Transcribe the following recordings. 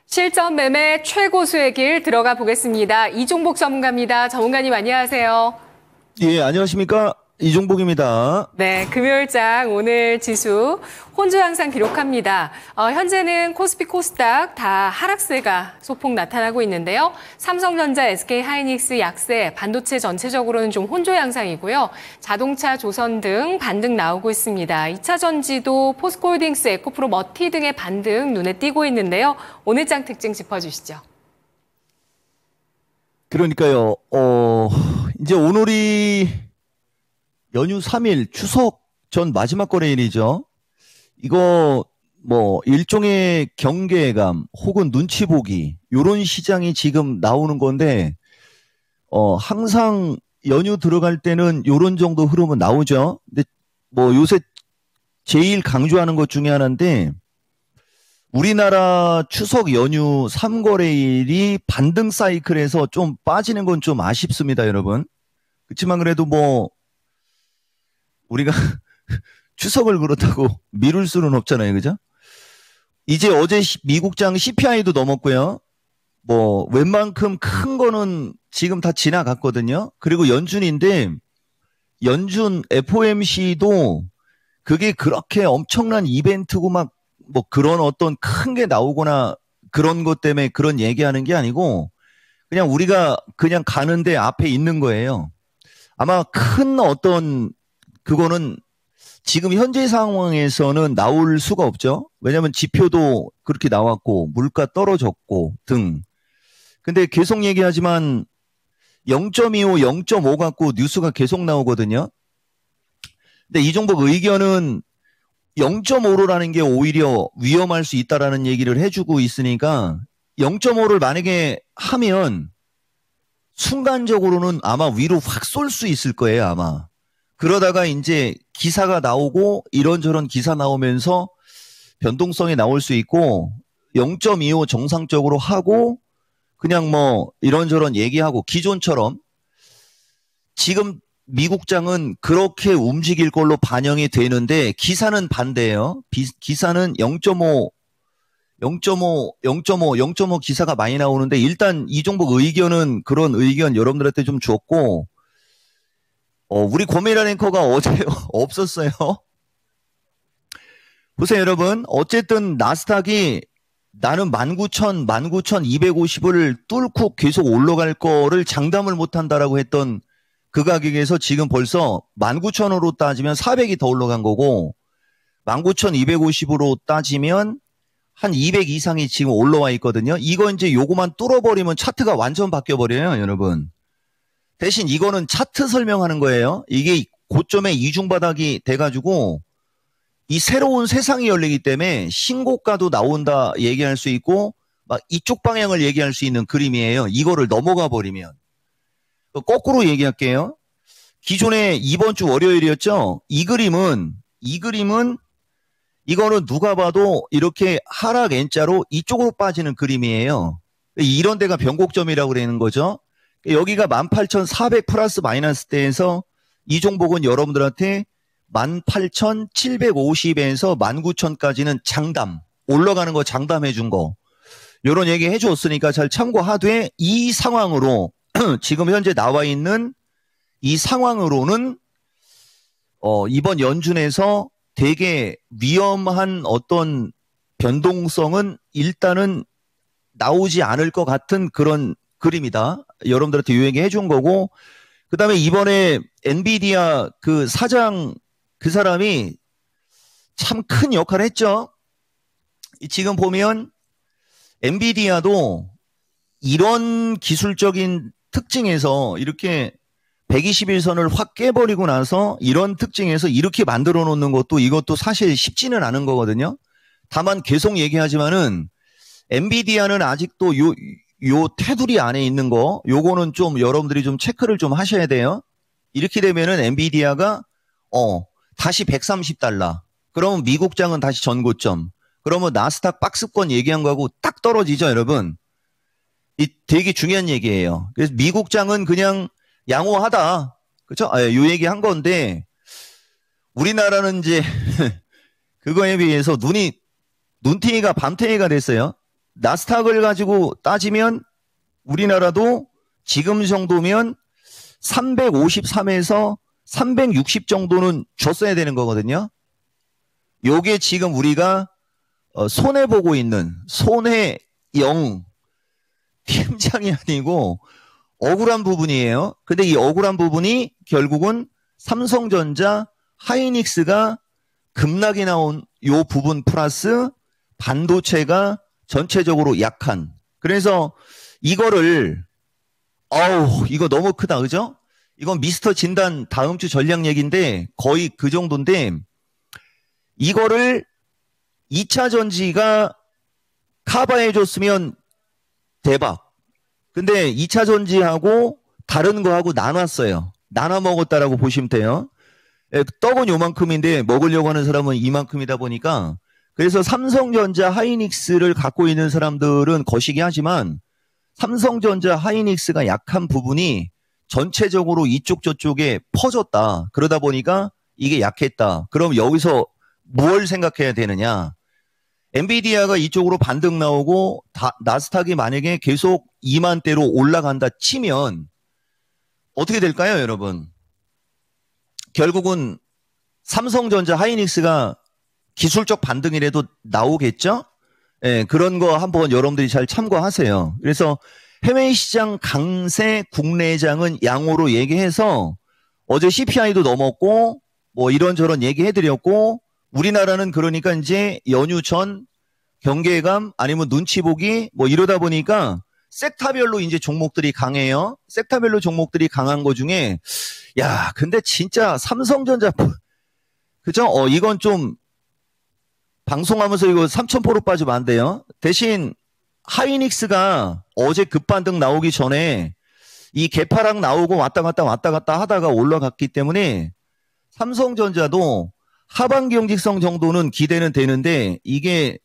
실전 매매 최고수의 길 들어가 보겠습니다. 이종복 전문가입니다. 전문가님 안녕하세요. 예, 안녕하십니까. 이종복입니다. 네, 금요일장 오늘 지수 혼조 양상 기록합니다. 현재는 코스피 코스닥 다 하락세가 소폭 나타나고 있는데요. 삼성전자, SK하이닉스 약세, 반도체 전체적으로는 좀 혼조 양상이고요. 자동차, 조선 등 반등 나오고 있습니다. 2차 전지도 포스코홀딩스, 에코프로, 머티 등의 반등 눈에 띄고 있는데요. 오늘 장 특징 짚어주시죠. 그러니까요, 이제 오늘이 연휴 3일 추석 전 마지막 거래일이죠. 이거 뭐 일종의 경계감 혹은 눈치 보기 요런 시장이 지금 나오는 건데 항상 연휴 들어갈 때는 요런 정도 흐름은 나오죠. 근데 뭐 요새 제일 강조하는 것 중에 하나인데 우리나라 추석 연휴 3거래일이 반등 사이클에서 좀 빠지는 건 좀 아쉽습니다, 여러분. 그렇지만 그래도 뭐 우리가 추석을 그렇다고 미룰 수는 없잖아요. 그죠? 이제 어제 미국장 CPI도 넘었고요. 뭐 웬만큼 큰 거는 지금 다 지나갔거든요. 그리고 연준인데 연준 FOMC도 그게 그렇게 엄청난 이벤트고 막 뭐 그런 어떤 큰 게 나오거나 그런 것 때문에 그런 얘기하는 게 아니고 그냥 우리가 그냥 가는데 앞에 있는 거예요. 아마 큰 어떤 그거는 지금 현재 상황에서는 나올 수가 없죠. 왜냐하면 지표도 그렇게 나왔고 물가 떨어졌고 등. 근데 계속 얘기하지만 0.25, 0.5 갖고 뉴스가 계속 나오거든요. 근데 이종복 의견은 0.5로라는 게 오히려 위험할 수 있다라는 얘기를 해주고 있으니까 0.5를 만약에 하면 순간적으로는 아마 위로 확 쏠 수 있을 거예요, 아마. 그러다가 이제 기사가 나오고 이런저런 기사 나오면서 변동성이 나올 수 있고 0.25 정상적으로 하고 그냥 뭐 이런저런 얘기하고 기존처럼 지금 미국장은 그렇게 움직일 걸로 반영이 되는데 기사는 반대예요. 기사는 0.5 기사가 많이 나오는데 일단 이종복 의견은 그런 의견 여러분들한테 좀 줬고 우리 고메라 랭커가 어제 없었어요. 보세요, 여러분. 어쨌든 나스닥이 나는 19,000, 19,250을 뚫고 계속 올라갈 거를 장담을 못한다라고 했던 그 가격에서 지금 벌써 19,000으로 따지면 400이 더 올라간 거고 19,250으로 따지면 한 200 이상이 지금 올라와 있거든요. 이거 이제 요거만 뚫어버리면 차트가 완전 바뀌어버려요, 여러분. 대신 이거는 차트 설명하는 거예요. 이게 고점에 이중바닥이 돼가지고 이 새로운 세상이 열리기 때문에 신고가도 나온다 얘기할 수 있고 막 이쪽 방향을 얘기할 수 있는 그림이에요. 이거를 넘어가 버리면. 거꾸로 얘기할게요. 기존에 이번 주 월요일이었죠. 이 그림은 이거는 누가 봐도 이렇게 하락 N자로 이쪽으로 빠지는 그림이에요. 이런 데가 변곡점이라고 그러는 거죠. 여기가 18,400 플러스 마이너스 대에서 이종복은 여러분들한테 18,750에서 19,000까지는 장담, 올라가는 거 장담해 준 거. 요런 얘기 해 줬으니까 잘 참고하되 이 상황으로 지금 현재 나와 있는 이 상황으로는 이번 연준에서 되게 위험한 어떤 변동성은 일단은 나오지 않을 것 같은 그런 그림이다. 여러분들한테 요 얘기 해준 거고 그 다음에 이번에 엔비디아 그 사장 그 사람이 참 큰 역할을 했죠. 지금 보면 엔비디아도 이런 기술적인 특징에서 이렇게 121선을 확 깨버리고 나서 이런 특징에서 이렇게 만들어 놓는 것도 이것도 사실 쉽지는 않은 거거든요. 다만 계속 얘기하지만은 엔비디아는 아직도 요 테두리 안에 있는 거 요거는 좀 여러분들이 좀 체크를 좀 하셔야 돼요. 이렇게 되면은 엔비디아가 다시 130달러. 그러면 미국장은 다시 전고점. 그러면 나스닥 박스권 얘기한 거하고 딱 떨어지죠, 여러분. 이 되게 중요한 얘기예요. 그래서 미국장은 그냥 양호하다. 그렇죠? 요 얘기 한 건데 우리나라는 이제 그거에 비해서 눈탱이가 밤탱이가 됐어요. 나스닥을 가지고 따지면 우리나라도 지금 정도면 353에서 360 정도는 줬어야 되는 거거든요. 요게 지금 우리가 손해보고 있는 손해영 팀장이 아니고 억울한 부분이에요. 근데 이 억울한 부분이 결국은 삼성전자, 하이닉스가 급락이 나온 요 부분 플러스 반도체가 전체적으로 약한. 그래서 이거를 이거 너무 크다, 그죠? 이건 미스터 진단 다음 주 전략 얘기인데 거의 그 정도인데 이거를 2차 전지가 커버해줬으면 대박. 근데 2차 전지하고 다른 거하고 나눴어요. 나눠 먹었다라고 보시면 돼요. 떡은 요만큼인데 먹으려고 하는 사람은 이만큼이다 보니까 그래서 삼성전자 하이닉스를 갖고 있는 사람들은 거시기 하지만 삼성전자 하이닉스가 약한 부분이 전체적으로 이쪽 저쪽에 퍼졌다. 그러다 보니까 이게 약했다. 그럼 여기서 뭘 생각해야 되느냐. 엔비디아가 이쪽으로 반등 나오고 나스닥이 만약에 계속 2만대로 올라간다 치면 어떻게 될까요, 여러분? 결국은 삼성전자 하이닉스가 기술적 반등이라도 나오겠죠? 예, 그런 거 한번 여러분들이 잘 참고하세요. 그래서 해외 시장 강세, 국내장은 양호로 얘기해서 어제 CPI도 넘었고 뭐 이런저런 얘기해드렸고 우리나라는 그러니까 이제 연휴 전 경계감 아니면 눈치 보기 뭐 이러다 보니까 섹터별로 이제 종목들이 강해요. 섹터별로 종목들이 강한 거 중에 야, 근데 진짜 삼성전자 그죠? 이건 좀 방송하면서 이거 3,000%로 빠지면 안 돼요. 대신 하이닉스가 어제 급반등 나오기 전에 이 개파락 나오고 왔다 갔다 하다가 올라갔기 때문에 삼성전자도 하반기 경직성 정도는 기대는 되는데 이게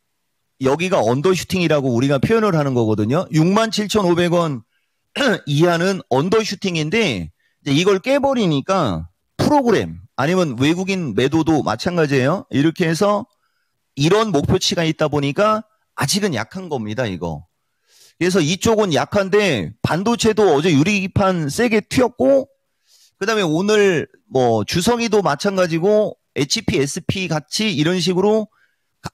여기가 언더슈팅이라고 우리가 표현을 하는 거거든요. 67,500원 이하는 언더슈팅인데 이걸 깨버리니까 프로그램 아니면 외국인 매도도 마찬가지예요. 이렇게 해서 이런 목표치가 있다 보니까 아직은 약한 겁니다, 이거. 그래서 이쪽은 약한데 반도체도 어제 유리기판 세게 튀었고 그다음에 오늘 뭐 주성이도 마찬가지고 HP, SP 같이 이런 식으로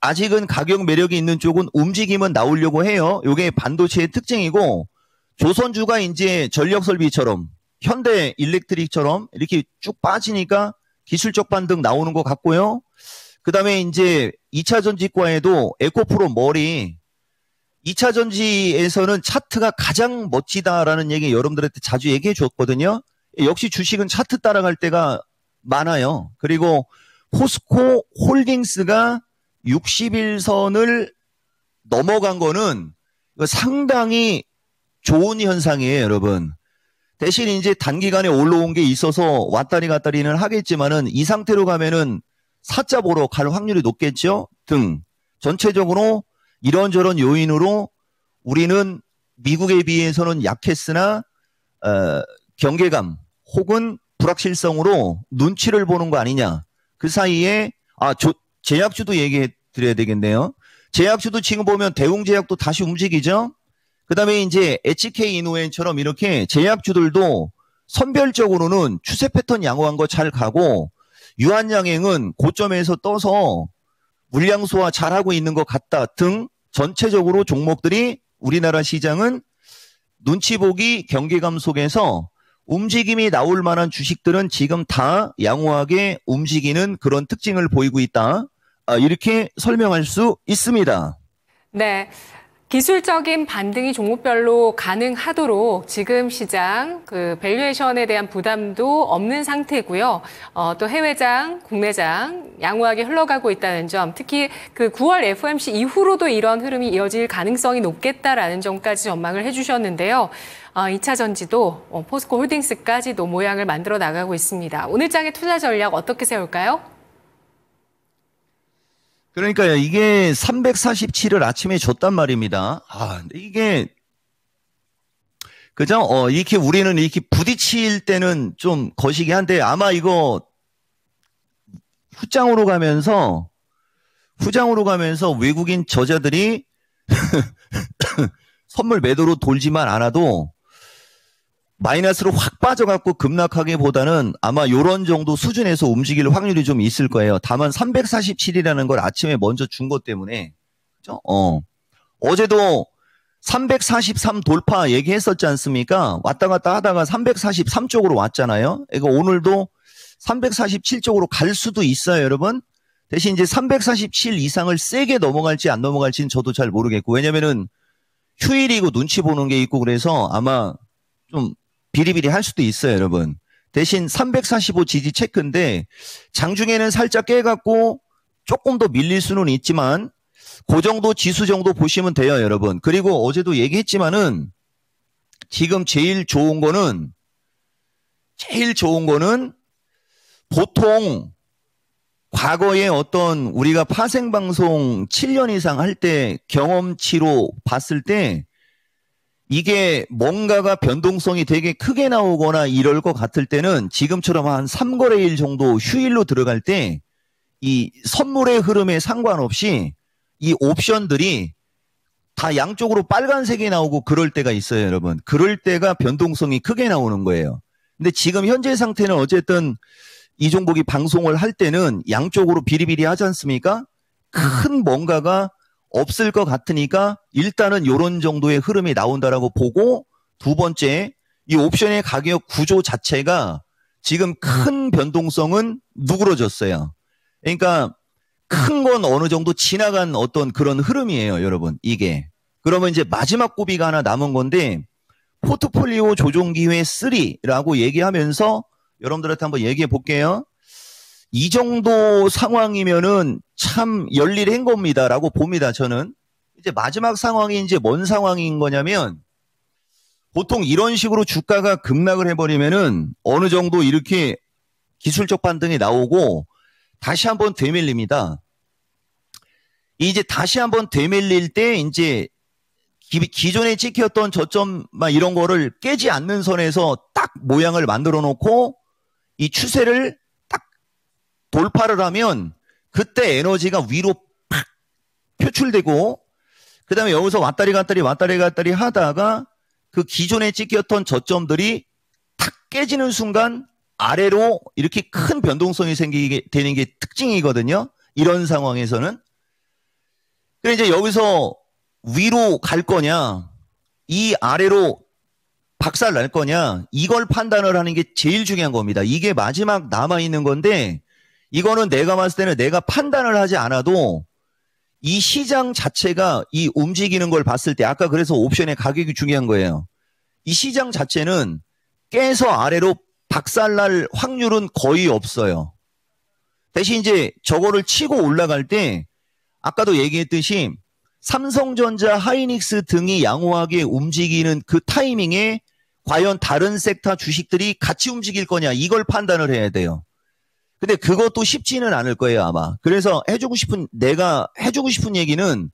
아직은 가격 매력이 있는 쪽은 움직임은 나오려고 해요. 이게 반도체의 특징이고 조선주가 이제 전력설비처럼 현대 일렉트릭처럼 이렇게 쭉 빠지니까 기술적 반등 나오는 것 같고요. 그 다음에 이제 2차 전지과에도 에코프로 머리 2차 전지에서는 차트가 가장 멋지다라는 얘기 여러분들한테 자주 얘기해 줬거든요. 역시 주식은 차트 따라갈 때가 많아요. 그리고 포스코 홀딩스가 60일선을 넘어간 거는 상당히 좋은 현상이에요, 여러분. 대신 이제 단기간에 올라온 게 있어서 왔다리 갔다리는 하겠지만은 이 상태로 가면은 사자 보러 갈 확률이 높겠죠? 등. 전체적으로 이런저런 요인으로 우리는 미국에 비해서는 약했으나 경계감 혹은 불확실성으로 눈치를 보는 거 아니냐. 그 사이에 제약주도 얘기해 드려야 되겠네요. 제약주도 지금 보면 대웅제약도 다시 움직이죠. 그 다음에 이제 HK 이노엔처럼 이렇게 제약주들도 선별적으로는 추세 패턴 양호한 거 잘 가고 유한양행은 고점에서 떠서 물량 소화 잘하고 있는 것 같다 등 전체적으로 종목들이 우리나라 시장은 눈치 보기 경계감 속에서 움직임이 나올 만한 주식들은 지금 다 양호하게 움직이는 그런 특징을 보이고 있다. 이렇게 설명할 수 있습니다. 네. 기술적인 반등이 종목별로 가능하도록 지금 시장 밸류에이션에 대한 부담도 없는 상태고요. 또 해외장, 국내장 양호하게 흘러가고 있다는 점, 특히 그 9월 FOMC 이후로도 이런 흐름이 이어질 가능성이 높겠다라는 점까지 전망을 해주셨는데요. 2차 전지도 포스코 홀딩스까지도 모양을 만들어 나가고 있습니다. 오늘 장의 투자 전략 어떻게 세울까요? 그러니까요, 이게 347을 아침에 줬단 말입니다. 근데 이게, 그죠? 이렇게 우리는 이렇게 부딪힐 때는 좀 거시기 한데 아마 이거 후장으로 가면서 외국인 저자들이 선물 매도로 돌지만 않아도 마이너스로 확 빠져갖고 급락하기보다는 아마 요런 정도 수준에서 움직일 확률이 좀 있을 거예요. 다만 347이라는 걸 아침에 먼저 준 것 때문에, 그죠? 어제도 343 돌파 얘기했었지 않습니까? 왔다 갔다 하다가 343 쪽으로 왔잖아요. 그러니까 오늘도 347 쪽으로 갈 수도 있어요, 여러분. 대신 이제 347 이상을 세게 넘어갈지 안 넘어갈지는 저도 잘 모르겠고, 왜냐면은 휴일이고 눈치 보는 게 있고 그래서 아마 좀 비리비리 할 수도 있어요, 여러분. 대신 345 지지 체크인데 장중에는 살짝 깨갖고 조금 더 밀릴 수는 있지만 그 정도 지수 정도 보시면 돼요, 여러분. 그리고 어제도 얘기했지만은 지금 제일 좋은 거는 보통 과거에 어떤 우리가 파생방송 7년 이상 할 때 경험치로 봤을 때 이게 뭔가가 변동성이 되게 크게 나오거나 이럴 것 같을 때는 지금처럼 한 3거래일 정도 휴일로 들어갈 때 이 선물의 흐름에 상관없이 이 옵션들이 다 양쪽으로 빨간색이 나오고 그럴 때가 있어요, 여러분. 그럴 때가 변동성이 크게 나오는 거예요. 근데 지금 현재 상태는 어쨌든 이종복이 방송을 할 때는 양쪽으로 비리비리 하지 않습니까? 큰 뭔가가 없을 것 같으니까 일단은 이런 정도의 흐름이 나온다라고 보고, 두 번째, 이 옵션의 가격 구조 자체가 지금 큰 변동성은 누그러졌어요. 그러니까 큰 건 어느 정도 지나간 어떤 그런 흐름이에요, 여러분. 이게. 그러면 이제 마지막 고비가 하나 남은 건데, 포트폴리오 조정 기회 3라고 얘기하면서 여러분들한테 한번 얘기해 볼게요. 이 정도 상황이면은 참 열일한 겁니다라고 봅니다, 저는. 이제 마지막 상황이 이제 뭔 상황인 거냐면, 보통 이런 식으로 주가가 급락을 해버리면은 어느 정도 이렇게 기술적 반등이 나오고 다시 한번 되밀립니다. 이제 다시 한번 되밀릴 때 이제 기존에 찍혔던 저점 막 이런 거를 깨지 않는 선에서 딱 모양을 만들어 놓고 이 추세를 딱 돌파를 하면 그때 에너지가 위로 팍 표출되고, 그 다음에 여기서 왔다리 갔다리 하다가 그 기존에 찍혔던 저점들이 탁 깨지는 순간 아래로 이렇게 큰 변동성이 생기게 되는 게 특징이거든요. 이런 상황에서는. 그래 이제 여기서 위로 갈 거냐, 이 아래로 박살 날 거냐, 이걸 판단을 하는 게 제일 중요한 겁니다. 이게 마지막 남아있는 건데, 이거는 내가 봤을 때는 내가 판단을 하지 않아도 이 시장 자체가 이 움직이는 걸 봤을 때, 아까 그래서 옵션의 가격이 중요한 거예요. 이 시장 자체는 깨서 아래로 박살날 확률은 거의 없어요. 대신 이제 저거를 치고 올라갈 때 아까도 얘기했듯이 삼성전자, 하이닉스 등이 양호하게 움직이는 그 타이밍에 과연 다른 섹터 주식들이 같이 움직일 거냐, 이걸 판단을 해야 돼요. 근데 그것도 쉽지는 않을 거예요, 아마. 그래서 내가 해주고 싶은 얘기는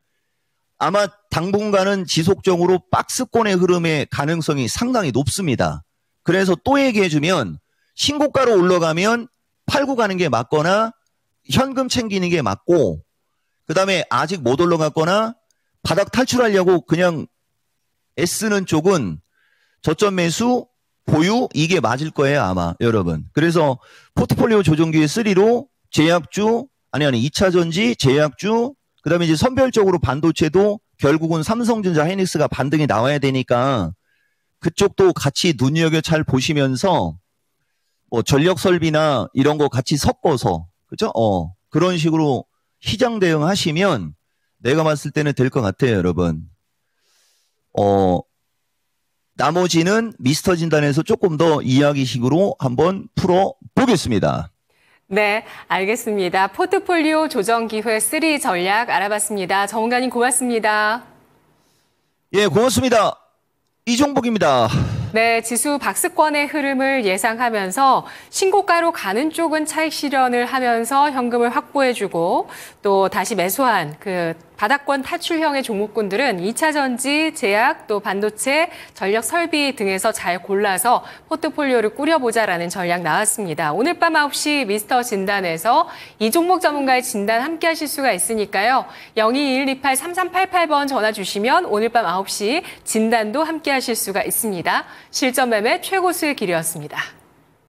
아마 당분간은 지속적으로 박스권의 흐름의 가능성이 상당히 높습니다. 그래서 또 얘기해주면 신고가로 올라가면 팔고 가는 게 맞거나 현금 챙기는 게 맞고, 그 다음에 아직 못 올라갔거나 바닥 탈출하려고 그냥 애쓰는 쪽은 저점 매수, 보유, 이게 맞을 거예요, 아마, 여러분. 그래서 포트폴리오 조정기회 3로 제약주, 아니, 2차전지, 제약주, 그 다음에 이제 선별적으로 반도체도 결국은 삼성전자, 하이닉스가 반등이 나와야 되니까 그쪽도 같이 눈여겨 잘 보시면서 뭐 전력 설비나 이런 거 같이 섞어서, 그죠? 그런 식으로 시장 대응하시면 내가 봤을 때는 될 것 같아요, 여러분. 나머지는 미스터 진단에서 조금 더 이야기식으로 한번 풀어보겠습니다. 네, 알겠습니다. 포트폴리오 조정 기회 3 전략 알아봤습니다. 정은가님 고맙습니다. 예, 고맙습니다. 이종복입니다. 네, 지수 박스권의 흐름을 예상하면서 신고가로 가는 쪽은 차익 실현을 하면서 현금을 확보해주고 또 다시 매수한 그 바닥권 탈출형의 종목군들은 2차 전지, 제약, 또 반도체, 전력 설비 등에서 잘 골라서 포트폴리오를 꾸려보자라는 전략 나왔습니다. 오늘 밤 9시 미스터 진단에서 이 종목 전문가의 진단 함께 하실 수가 있으니까요. 0221283388번 전화 주시면 오늘 밤 9시 진단도 함께 하실 수가 있습니다. 실전 매매 최고 수익일이었습니다.